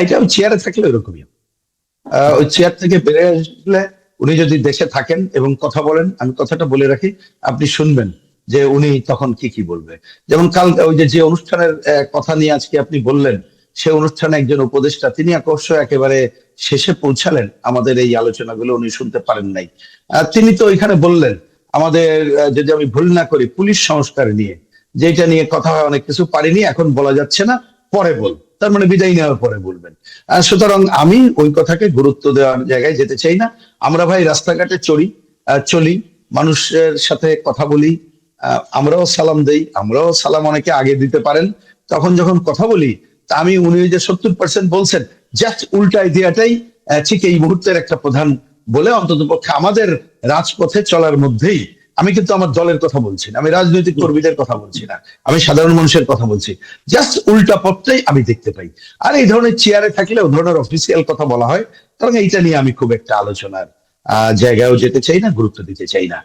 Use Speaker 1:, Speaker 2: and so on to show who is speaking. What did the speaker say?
Speaker 1: এটা ওই চেয়ারে থাকলে ওরকমই। ওই চেয়ার থেকে বেড়ে আসলে উনি যদি দেশে থাকেন এবং কথা বলেন, আমি কথাটা বলে রাখি, আপনি শুনবেন যে উনি তখন কি কি বলবে। যেমন কাল ওই যে যে অনুষ্ঠানের কথা নিয়ে আজকে আপনি বললেন, সে অনুষ্ঠানে একজন উপদেষ্টা তিনি অবশ্য একেবারে শেষে পৌঁছালেন, আমাদের এই আলোচনাগুলো উনি শুনতে পারেন নাই। তিনি তো এখানে বললেন আমাদের, যদি আমি ভুল না করি, পুলিশ সংস্কার নিয়ে, যেটা নিয়ে কথা হয় অনেক কিছু পারিনি, এখন বলা যাচ্ছে না, পরে বল, তার মানে বিদায় নেওয়ার পরে বলবেন। সুতরাং আমি ওই কথাকে গুরুত্ব দেওয়ার জায়গায় যেতে চাই না। আমরা ভাই রাস্তাঘাটে চলি, মানুষের সাথে কথা বলি, আমরাও সালাম দেই, আমরাও সালাম অনেকে আগে দিতে পারেন। তখন যখন কথা বলি, তা আমি উনি যে 70% বলছেন, জাস্ট উল্টাই দেওয়াটাই ঠিক এই মুহূর্তের একটা প্রধান বলে, অন্তত পক্ষে আমাদের রাজপথে চলার মধ্যেই। আমি কিন্তু আমার দলের কথা বলছি না, আমি রাজনৈতিক কর্মীদের কথা বলছি না, আমি সাধারণ মানুষের কথা বলছি। জাস্ট উল্টা পথটাই আমি দেখতে পাই। আর এই ধরনের চেয়ারে থাকলে ও ধরনের অফিসিয়াল কথা বলা হয়, কারণ এইটা নিয়ে আমি খুব একটা আলোচনার জায়গায়ও যেতে চাই না, গুরুত্ব দিতে চাই না।